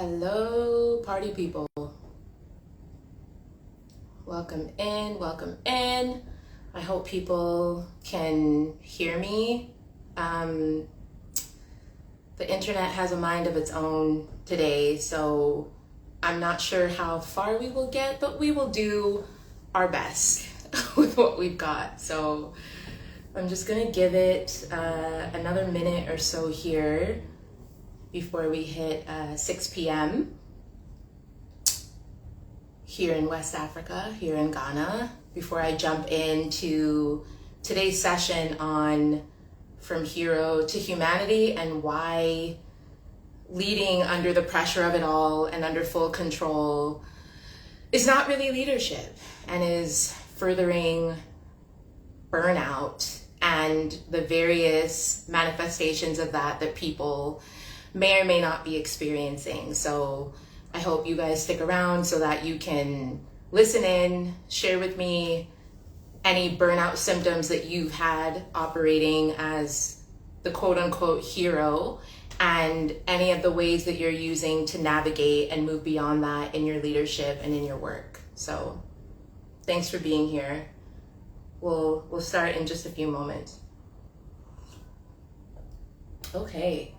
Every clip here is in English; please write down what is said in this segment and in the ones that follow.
Hello, party people. Welcome in, welcome in. I hope people can hear me. The internet has a mind of its own today, so I'm not sure how far we will get, but we will do our best with what we've got. So I'm just gonna give it another minute or so here before we hit 6 p.m. here in West Africa, here in Ghana, before I jump into today's session on From Hero to Humanity and why leading under the pressure of it all and under full control is not really leadership and is furthering burnout and the various manifestations of that people may or may not be experiencing. So I hope you guys stick around so that you can listen in, share with me any burnout symptoms that you've had operating as the quote unquote hero and any of the ways that you're using to navigate and move beyond that in your leadership and in your work. So thanks for being here. We'll start in just a few moments. Okay.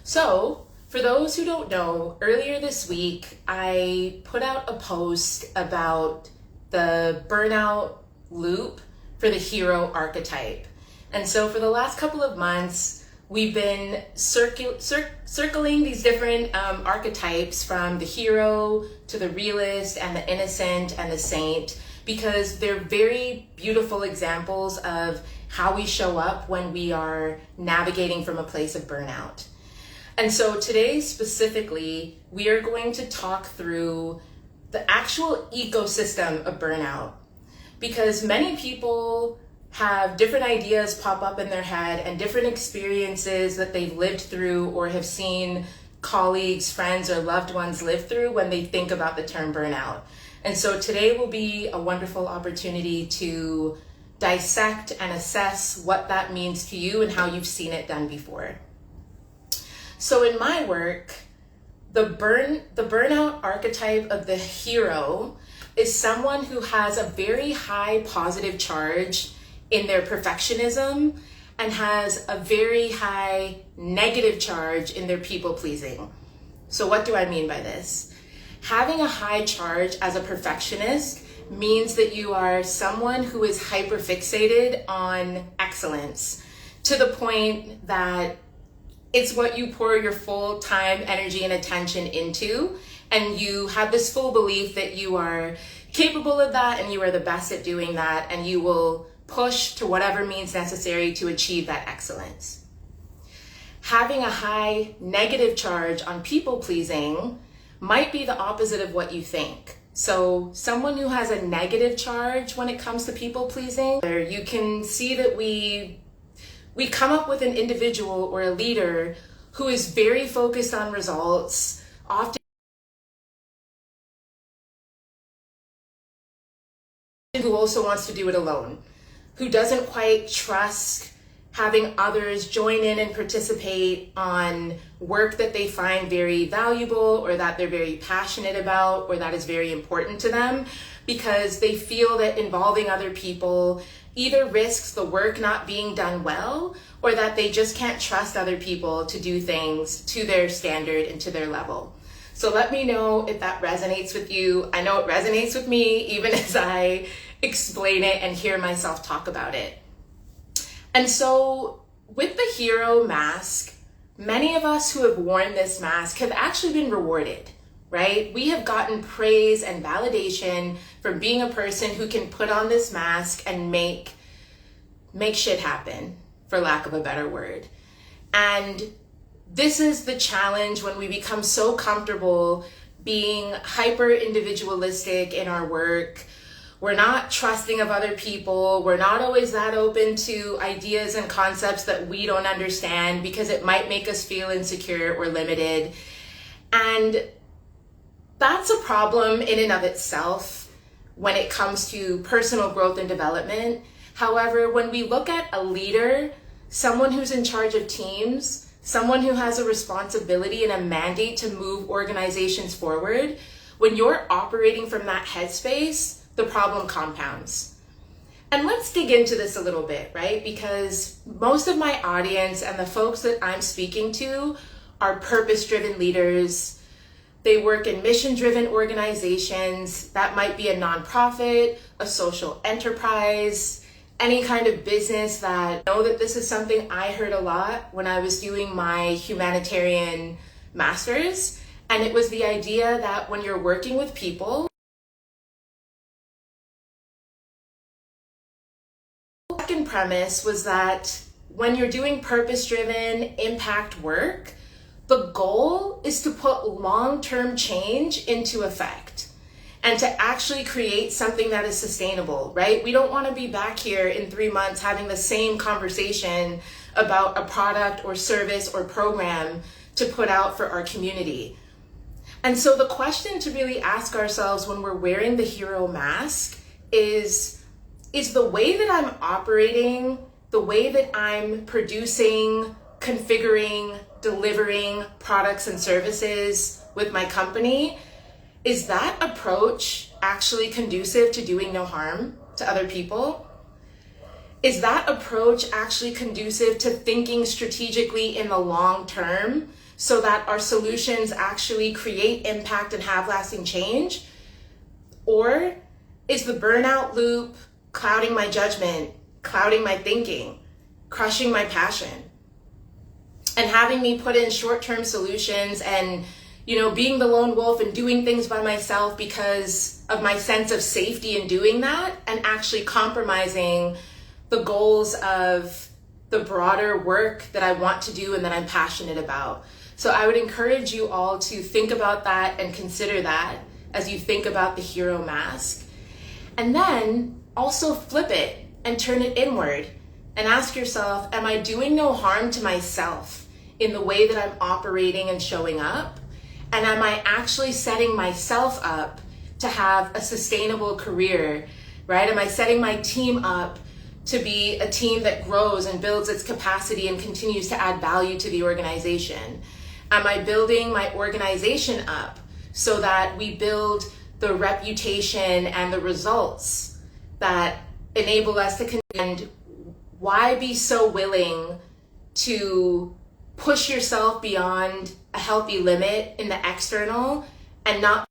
So, for those who don't know, earlier this week, I put out a post about the burnout loop for the hero archetype. And so for the last couple of months, we've been circling these different archetypes from the hero to the realist and the innocent and the saint, because they're very beautiful examples of how we show up when we are navigating from a place of burnout. And so today specifically, we are going to talk through the actual ecosystem of burnout, because many people have different ideas pop up in their head and different experiences that they've lived through or have seen colleagues, friends, or loved ones live through when they think about the term burnout. And so today will be a wonderful opportunity to dissect and assess what that means to you and how you've seen it done before. So in my work, the burnout archetype of the hero is someone who has a very high positive charge in their perfectionism and has a very high negative charge in their people pleasing. So what do I mean by this? Having a high charge as a perfectionist means that you are someone who is hyperfixated on excellence to the point that it's what you pour your full time, energy, and attention into. And you have this full belief that you are capable of that and you are the best at doing that, and you will push to whatever means necessary to achieve that excellence. Having a high negative charge on people pleasing might be the opposite of what you think. So someone who has a negative charge when it comes to people pleasing, you can see that we come up with an individual or a leader who is very focused on results, often who also wants to do it alone, who doesn't quite trust having others join in and participate on work that they find very valuable or that they're very passionate about or that is very important to them, because they feel that involving other people either risks the work not being done well or that they just can't trust other people to do things to their standard and to their level. So let me know if that resonates with you. I know it resonates with me even as I explain it and hear myself talk about it. And so with the hero mask, many of us who have worn this mask have actually been rewarded, right? We have gotten praise and validation from being a person who can put on this mask and make shit happen, for lack of a better word. And this is the challenge when we become so comfortable being hyper individualistic in our work. We're not trusting of other people. We're not always that open to ideas and concepts that we don't understand because it might make us feel insecure or limited. And that's a problem in and of itself when it comes to personal growth and development. However, when we look at a leader, someone who's in charge of teams, someone who has a responsibility and a mandate to move organizations forward, when you're operating from that headspace, the problem compounds. And let's dig into this a little bit, right? Because most of my audience and the folks that I'm speaking to are purpose-driven leaders. They work in mission-driven organizations. That might be a nonprofit, a social enterprise, any kind of business that I know that this is something I heard a lot when I was doing my humanitarian master's. And it was the idea that when you're working with people, the second premise was that when you're doing purpose-driven impact work, the goal is to put long-term change into effect and to actually create something that is sustainable, right? We don't want to be back here in 3 months having the same conversation about a product or service or program to put out for our community. And so the question to really ask ourselves when we're wearing the hero mask is the way that I'm operating, the way that I'm producing, configuring, delivering products and services with my company, is that approach actually conducive to doing no harm to other people? Is that approach actually conducive to thinking strategically in the long term so that our solutions actually create impact and have lasting change? Or is the burnout loop clouding my judgment, clouding my thinking, crushing my passion, and having me put in short-term solutions and, being the lone wolf and doing things by myself because of my sense of safety in doing that, and actually compromising the goals of the broader work that I want to do and that I'm passionate about? So I would encourage you all to think about that and consider that as you think about the hero mask. And then also flip it and turn it inward and ask yourself, am I doing no harm to myself in the way that I'm operating and showing up? And am I actually setting myself up to have a sustainable career, right? Am I setting my team up to be a team that grows and builds its capacity and continues to add value to the organization? Am I building my organization up so that we build the reputation and the results that enable us to continue? Why be so willing to push yourself beyond a healthy limit in the external and not?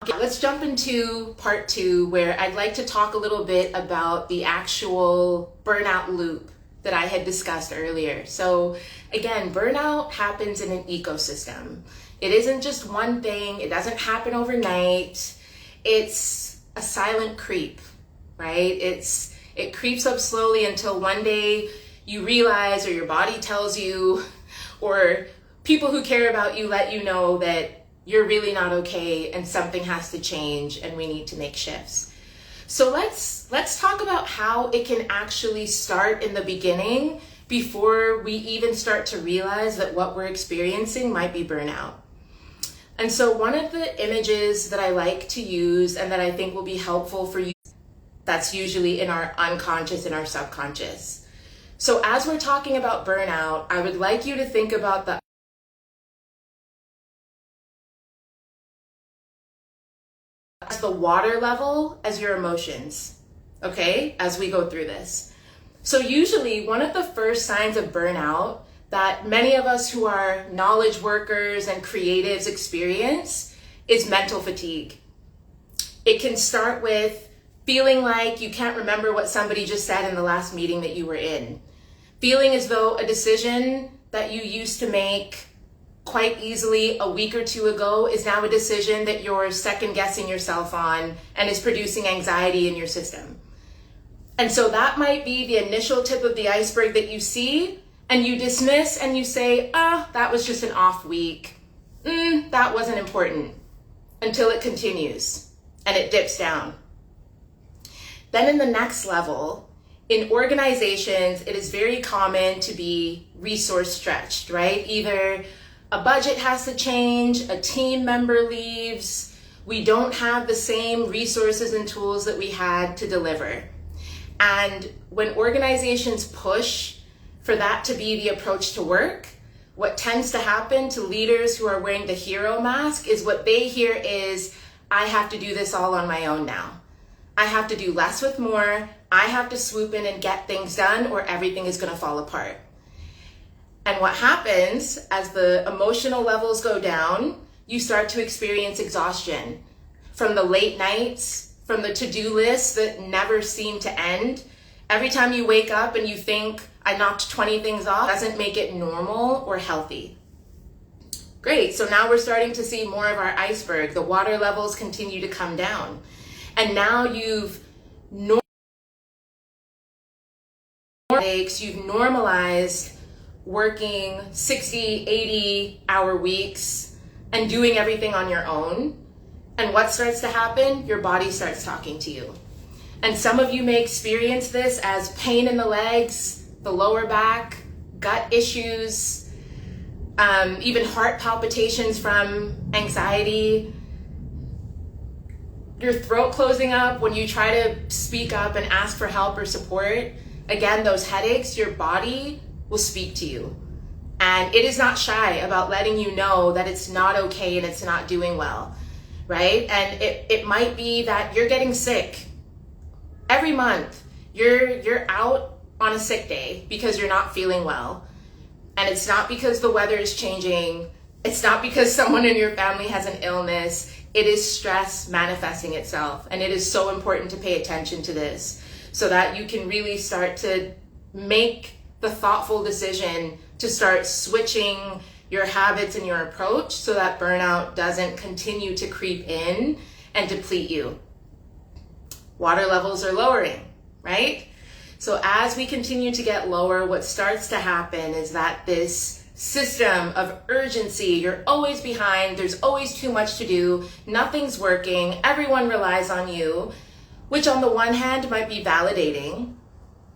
Okay, let's jump into part 2, where I'd like to talk a little bit about the actual burnout loop that I had discussed earlier. So again, burnout happens in an ecosystem. It isn't just one thing. It doesn't happen overnight. It's a silent creep, right? It creeps up slowly until one day you realize, or your body tells you, or people who care about you let you know that you're really not okay and something has to change and we need to make shifts. So let's talk about how it can actually start in the beginning before we even start to realize that what we're experiencing might be burnout. And so one of the images that I like to use and that I think will be helpful for you, that's usually in our unconscious and our subconscious. So as we're talking about burnout, I would like you to think about the water level as your emotions, okay, as we go through this. So usually one of the first signs of burnout that many of us who are knowledge workers and creatives experience is mental fatigue. It can start with feeling like you can't remember what somebody just said in the last meeting that you were in. Feeling as though a decision that you used to make quite easily a week or 2 ago is now a decision that you're second guessing yourself on and is producing anxiety in your system. And so that might be the initial tip of the iceberg that you see and you dismiss and you say, that was just an off week. That wasn't important, until it continues and it dips down. Then in the next level, in organizations, it is very common to be resource stretched, right? Either a budget has to change, a team member leaves, we don't have the same resources and tools that we had to deliver. And when organizations push for that to be the approach to work, what tends to happen to leaders who are wearing the hero mask is what they hear is, I have to do this all on my own now. I have to do less with more. I have to swoop in and get things done or everything is going to fall apart. And what happens as the emotional levels go down, you start to experience exhaustion from the late nights, from the to-do lists that never seem to end. Every time you wake up and you think, I knocked 20 things off, doesn't make it normal or healthy. Great, so now we're starting to see more of our iceberg. The water levels continue to come down. And now you've normalized working 60, 80-hour weeks and doing everything on your own. And what starts to happen? Your body starts talking to you. And some of you may experience this as pain in the legs, the lower back, gut issues, even heart palpitations from anxiety, your throat closing up when you try to speak up and ask for help or support. Again, those headaches, your body will speak to you. And it is not shy about letting you know that it's not okay and it's not doing well, right? And it might be that you're getting sick. Every month, you're out on a sick day because you're not feeling well. And it's not because the weather is changing. It's not because someone in your family has an illness. It is stress manifesting itself. And it is so important to pay attention to this so that you can really start to make the thoughtful decision to start switching your habits and your approach so that burnout doesn't continue to creep in and deplete you. Water levels are lowering, right? So as we continue to get lower, what starts to happen is that this system of urgency, you're always behind, there's always too much to do, nothing's working, everyone relies on you, which on the one hand might be validating,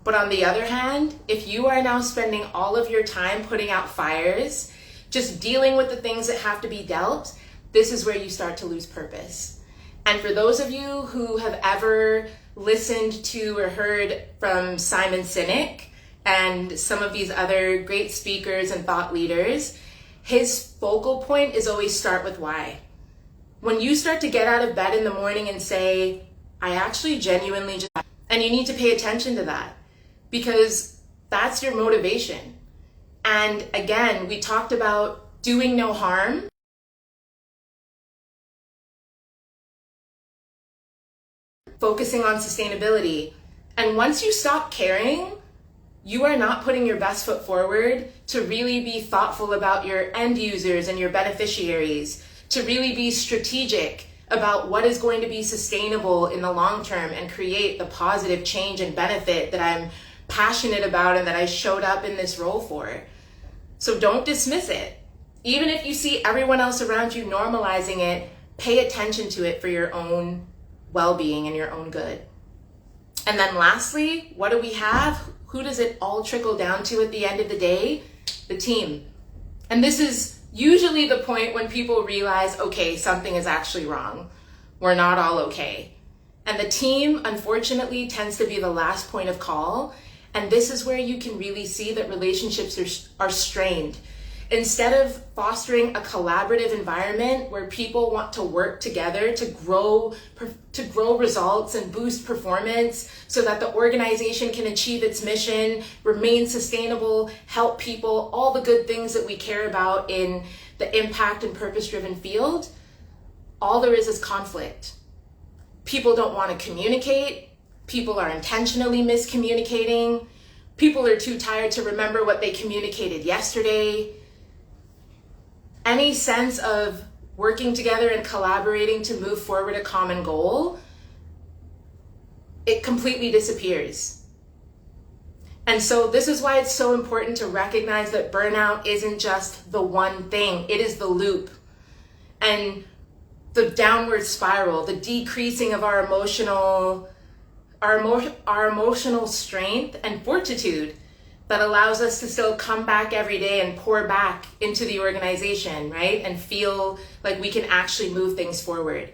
but on the other hand, if you are now spending all of your time putting out fires, just dealing with the things that have to be dealt, this is where you start to lose purpose. And for those of you who have ever listened to or heard from Simon Sinek and some of these other great speakers and thought leaders, his focal point is always start with why. When you start to get out of bed in the morning and say, I actually genuinely just, and you need to pay attention to that because that's your motivation. And again, we talked about doing no harm. Focusing on sustainability. And once you stop caring, you are not putting your best foot forward to really be thoughtful about your end users and your beneficiaries, to really be strategic about what is going to be sustainable in the long term and create the positive change and benefit that I'm passionate about and that I showed up in this role for. So don't dismiss it. Even if you see everyone else around you normalizing it, pay attention to it for your own well-being and your own good. And then lastly, what do we have? Who does it all trickle down to at the end of the day? The team. And this is usually the point when people realize, okay, something is actually wrong. We're not all okay. And the team, unfortunately, tends to be the last point of call. And this is where you can really see that relationships are strained. Instead of fostering a collaborative environment where people want to work together to grow results and boost performance so that the organization can achieve its mission, remain sustainable, help people, all the good things that we care about in the impact and purpose-driven field, all there is conflict. People don't want to communicate. People are intentionally miscommunicating. People are too tired to remember what they communicated yesterday. Any sense of working together and collaborating to move forward a common goal, it completely disappears. And so this is why it's so important to recognize that burnout isn't just the one thing, it is the loop. And the downward spiral, the decreasing of our emotional strength and fortitude that allows us to still come back every day and pour back into the organization, right? And feel like we can actually move things forward.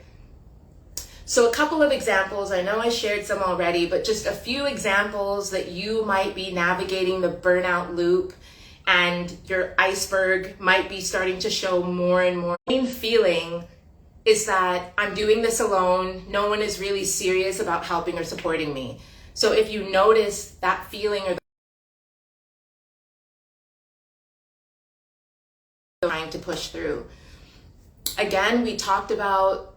So a couple of examples, I know I shared some already, but just a few examples that you might be navigating the burnout loop and your iceberg might be starting to show more and more. The main feeling is that I'm doing this alone. No one is really serious about helping or supporting me. So if you notice that feeling or trying to push through. Again, we talked about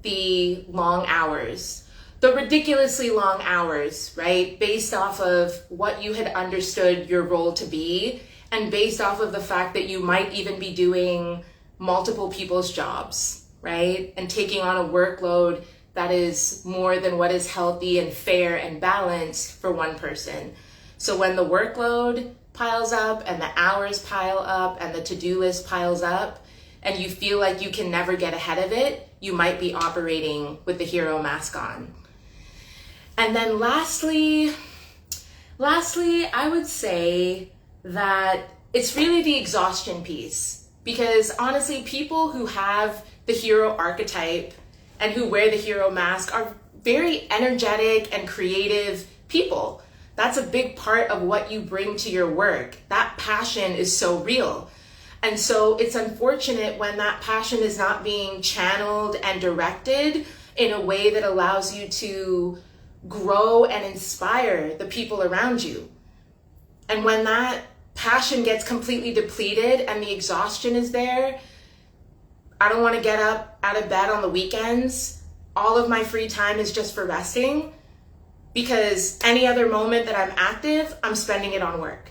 the long hours, the ridiculously long hours, right? Based off of what you had understood your role to be, and based off of the fact that you might even be doing multiple people's jobs, right? And taking on a workload that is more than what is healthy and fair and balanced for one person. So when the workload piles up and the hours pile up and the to-do list piles up and you feel like you can never get ahead of it, you might be operating with the hero mask on. And then lastly, I would say that it's really the exhaustion piece, because honestly, people who have the hero archetype and who wear the hero mask are very energetic and creative people. That's a big part of what you bring to your work. That passion is so real. And so it's unfortunate when that passion is not being channeled and directed in a way that allows you to grow and inspire the people around you. And when that passion gets completely depleted and the exhaustion is there, I don't want to get up out of bed on the weekends. All of my free time is just for resting, because any other moment that I'm active, I'm spending it on work.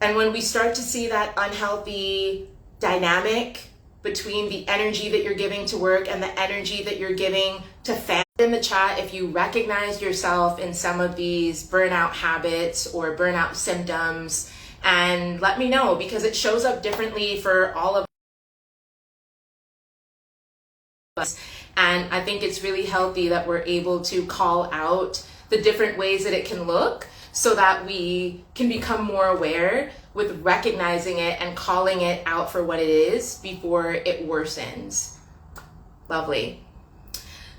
And when we start to see that unhealthy dynamic between the energy that you're giving to work and the energy that you're giving to family, in the chat, if you recognize yourself in some of these burnout habits or burnout symptoms, and let me know, because it shows up differently for all of us. And I think it's really healthy that we're able to call out the different ways that it can look so that we can become more aware with recognizing it and calling it out for what it is before it worsens. Lovely.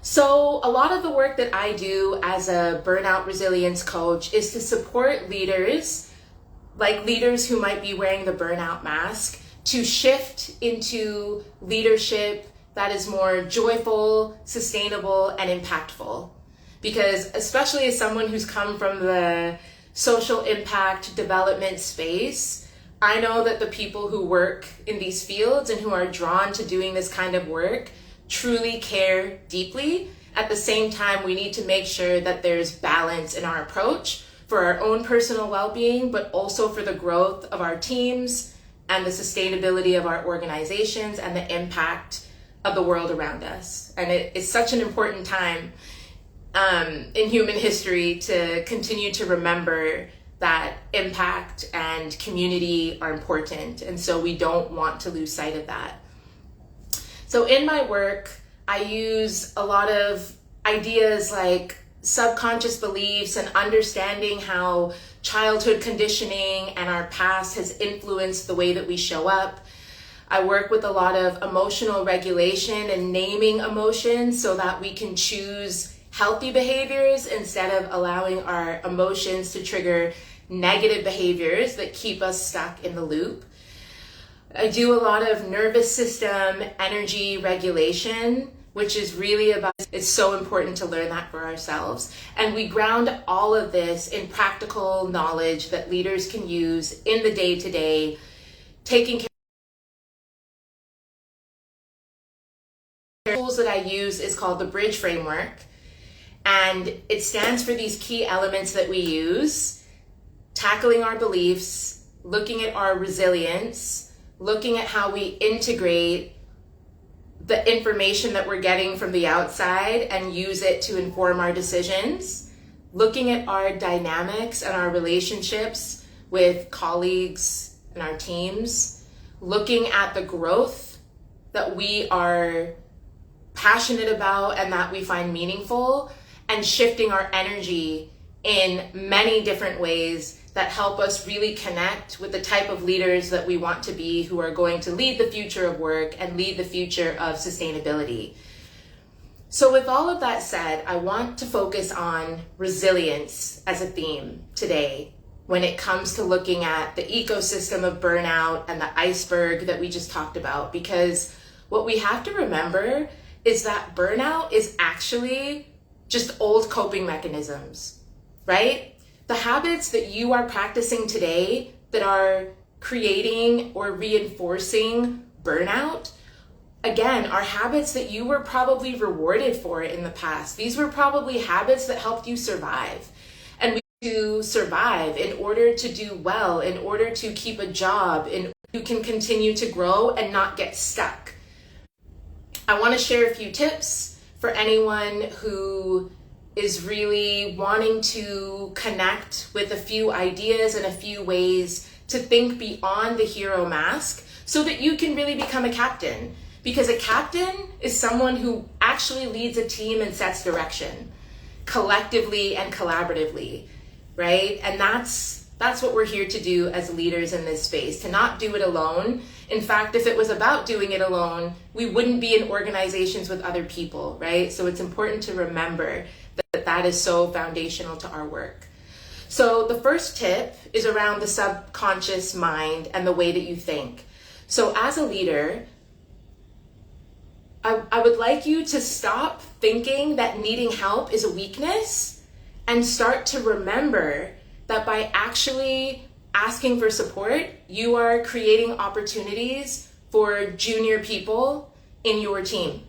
So a lot of the work that I do as a burnout resilience coach is to support leaders, like leaders who might be wearing the burnout mask, to shift into leadership that is more joyful, sustainable, and impactful. Because especially as someone who's come from the social impact development space, I know that the people who work in these fields and who are drawn to doing this kind of work truly care deeply. At the same time, we need to make sure that there's balance in our approach for our own personal well-being, but also for the growth of our teams and the sustainability of our organizations and the impact of the world around us. And it is such an important time in human history to continue to remember that impact and community are important. And so we don't want to lose sight of that. So in my work, I use a lot of ideas like subconscious beliefs and understanding how childhood conditioning and our past has influenced the way that we show up. I work with a lot of emotional regulation and naming emotions so that we can choose healthy behaviors instead of allowing our emotions to trigger negative behaviors that keep us stuck in the loop. I do a lot of nervous system energy regulation, which is really about, it's so important to learn that for ourselves. And we ground all of this in practical knowledge that leaders can use in the day-to-day, taking care. The tools that I use is called the Bridge Framework, and it stands for these key elements that we use: tackling our beliefs, looking at our resilience, looking at how we integrate the information that we're getting from the outside and use it to inform our decisions, looking at our dynamics and our relationships with colleagues and our teams, looking at the growth that we are passionate about and that we find meaningful, and shifting our energy in many different ways that help us really connect with the type of leaders that we want to be, who are going to lead the future of work and lead the future of sustainability. So with all of that said, I want to focus on resilience as a theme today when it comes to looking at the ecosystem of burnout and the iceberg that we just talked about, because what we have to remember is that burnout is actually just old coping mechanisms, right? The habits that you are practicing today that are creating or reinforcing burnout, again, are habits that you were probably rewarded for in the past. These were probably habits that helped you survive. And to survive, in order to do well, in order to keep a job, you can continue to grow and not get stuck. I want to share a few tips for anyone who is really wanting to connect with a few ideas and a few ways to think beyond the hero mask so that you can really become a captain. Because a captain is someone who actually leads a team and sets direction collectively and collaboratively, right? And that's what we're here to do as leaders in this space, to not do it alone. In fact, if it was about doing it alone, we wouldn't be in organizations with other people, right? So it's important to remember that is so foundational to our work. So the first tip is around the subconscious mind and the way that you think. So as a leader, I would like you to stop thinking that needing help is a weakness and start to remember that by actually asking for support, you are creating opportunities for junior people in your team,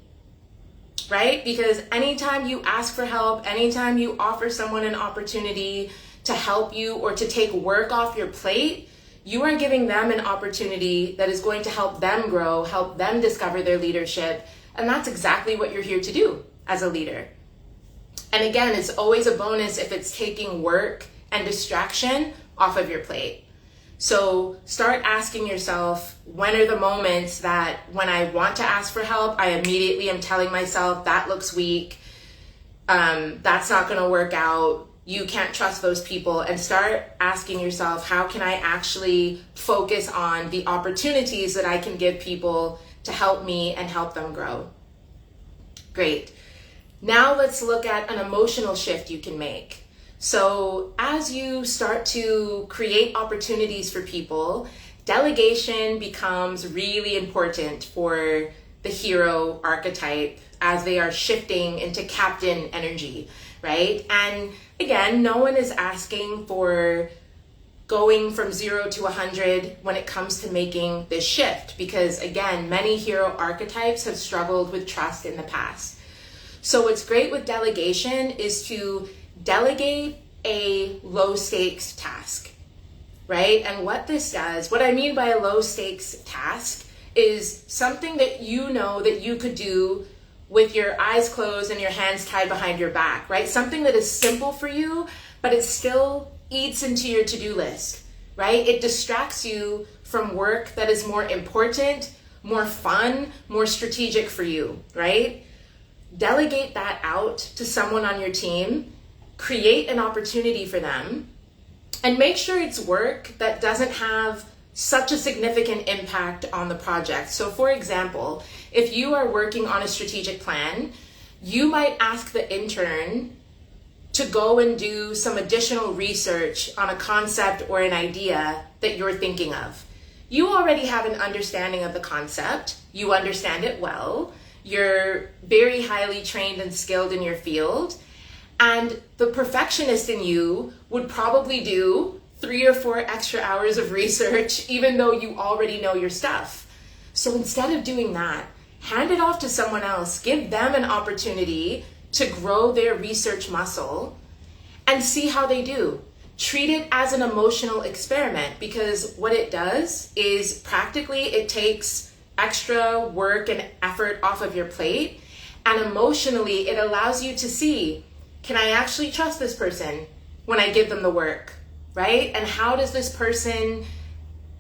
right? Because anytime you ask for help, anytime you offer someone an opportunity to help you or to take work off your plate, you are giving them an opportunity that is going to help them grow, help them discover their leadership. And that's exactly what you're here to do as a leader. And again, it's always a bonus if it's taking work and distraction off of your plate. So start asking yourself, when are the moments that when I want to ask for help, I immediately am telling myself that looks weak, that's not going to work out, you can't trust those people, and start asking yourself, how can I actually focus on the opportunities that I can give people to help me and help them grow. Great. Now let's look at an emotional shift you can make. So as you start to create opportunities for people, delegation becomes really important for the hero archetype as they are shifting into captain energy, right? And again, no one is asking for going from 0 to 100 when it comes to making this shift, because again, many hero archetypes have struggled with trust in the past. So what's great with delegation is to delegate a low stakes task, right? And what this does, what I mean by a low stakes task is something that you know that you could do with your eyes closed and your hands tied behind your back, right? Something that is simple for you, but it still eats into your to-do list, right? It distracts you from work that is more important, more fun, more strategic for you, right? Delegate that out to someone on your team, create an opportunity for them, and make sure it's work that doesn't have such a significant impact on the project. So for example, if you are working on a strategic plan, you might ask the intern to go and do some additional research on a concept or an idea that you're thinking of. You already have an understanding of the concept, you understand it well, you're very highly trained and skilled in your field, and the perfectionist in you would probably do 3 or 4 extra hours of research, even though you already know your stuff. So instead of doing that, hand it off to someone else, give them an opportunity to grow their research muscle and see how they do. Treat it as an emotional experiment, because what it does is practically it takes extra work and effort off of your plate, and emotionally it allows you to see, can I actually trust this person when I give them the work, right? And how does this person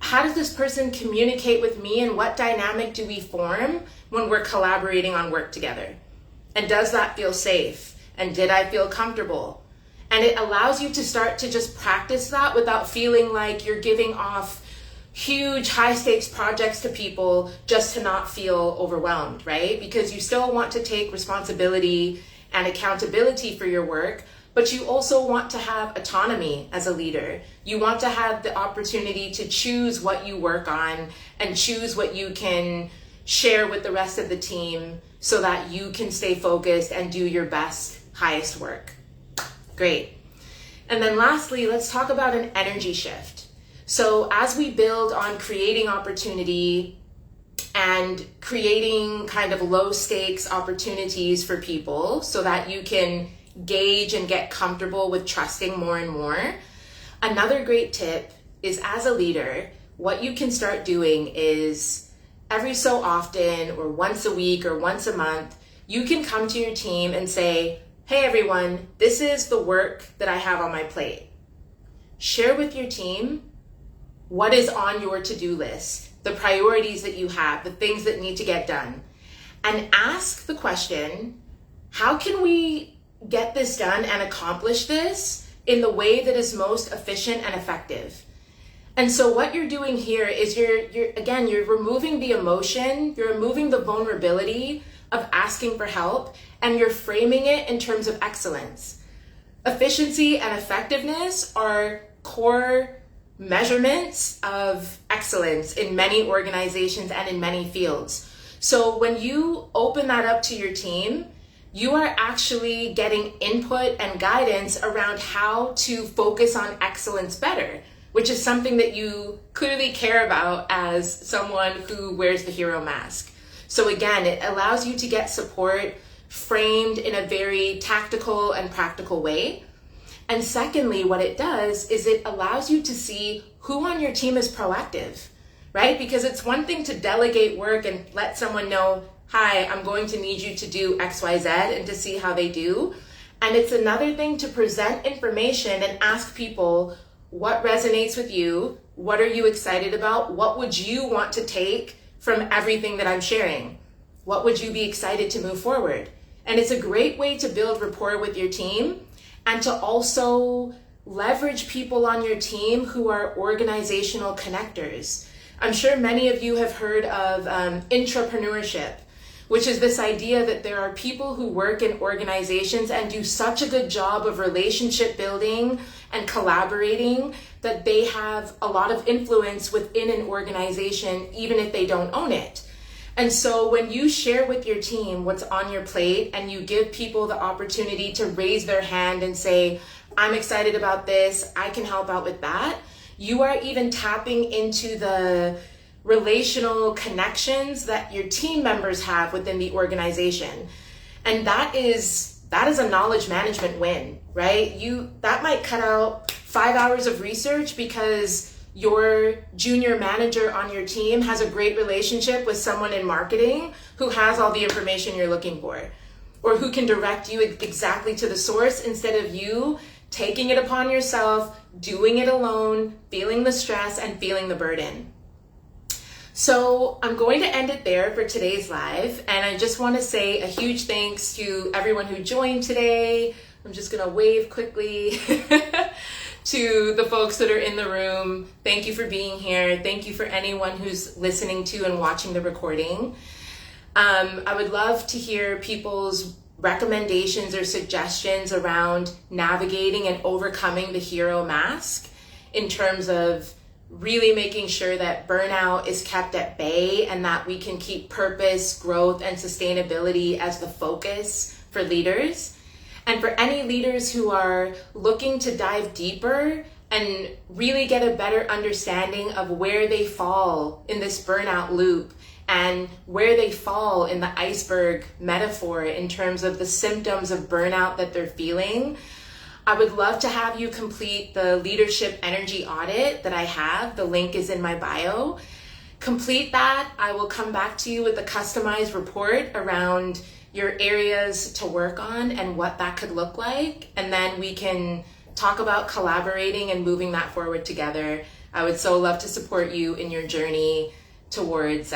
communicate with me, and what dynamic do we form when we're collaborating on work together? And does that feel safe? And did I feel comfortable? And it allows you to start to just practice that without feeling like you're giving off huge high stakes projects to people just to not feel overwhelmed, right? Because you still want to take responsibility and accountability for your work, but you also want to have autonomy as a leader. You want to have the opportunity to choose what you work on and choose what you can share with the rest of the team so that you can stay focused and do your best, highest work. Great. And then lastly, let's talk about an energy shift. So as we build on creating opportunity and creating kind of low stakes opportunities for people so that you can gauge and get comfortable with trusting more and more, another great tip is, as a leader, what you can start doing is every so often, or once a week or once a month, you can come to your team and say, hey everyone, this is the work that I have on my plate. Share with your team what is on your to-do list, the priorities that you have, the things that need to get done. And ask the question, how can we get this done and accomplish this in the way that is most efficient and effective? And so what you're doing here is you're removing the emotion, you're removing the vulnerability of asking for help, and you're framing it in terms of excellence. Efficiency and effectiveness are core measurements of excellence in many organizations and in many fields. So when you open that up to your team, you are actually getting input and guidance around how to focus on excellence better, which is something that you clearly care about as someone who wears the hero mask. So again, it allows you to get support framed in a very tactical and practical way. And secondly, what it does is it allows you to see who on your team is proactive, right? Because it's one thing to delegate work and let someone know, hi, I'm going to need you to do X, Y, Z, and to see how they do. And it's another thing to present information and ask people, what resonates with you? What are you excited about? What would you want to take from everything that I'm sharing? What would you be excited to move forward? And it's a great way to build rapport with your team and to also leverage people on your team who are organizational connectors. I'm sure many of you have heard of intrapreneurship, which is this idea that there are people who work in organizations and do such a good job of relationship building and collaborating that they have a lot of influence within an organization, even if they don't own it. And so when you share with your team what's on your plate and you give people the opportunity to raise their hand and say, I'm excited about this, I can help out with that, you are even tapping into the relational connections that your team members have within the organization. And that is a knowledge management win, right? That might cut out 5 hours of research because your junior manager on your team has a great relationship with someone in marketing who has all the information you're looking for, or who can direct you exactly to the source instead of you taking it upon yourself, doing it alone, feeling the stress and feeling the burden. So I'm going to end it there for today's live. And I just want to say a huge thanks to everyone who joined today. I'm just going to wave quickly to the folks that are in the room. Thank you for being here. Thank you for anyone who's listening to and watching the recording. I would love to hear people's recommendations or suggestions around navigating and overcoming the hero mask in terms of really making sure that burnout is kept at bay and that we can keep purpose, growth, and sustainability as the focus for leaders. And for any leaders who are looking to dive deeper and really get a better understanding of where they fall in this burnout loop and where they fall in the iceberg metaphor in terms of the symptoms of burnout that they're feeling, I would love to have you complete the Leadership Energy Audit that I have. The link is in my bio. Complete that. I will come back to you with a customized report around your areas to work on and what that could look like. And then we can talk about collaborating and moving that forward together. I would so love to support you in your journey towards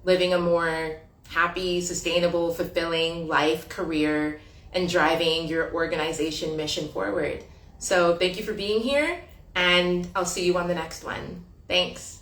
living a more happy, sustainable, fulfilling life, career, and driving your organization mission forward. So thank you for being here, and I'll see you on the next one. Thanks.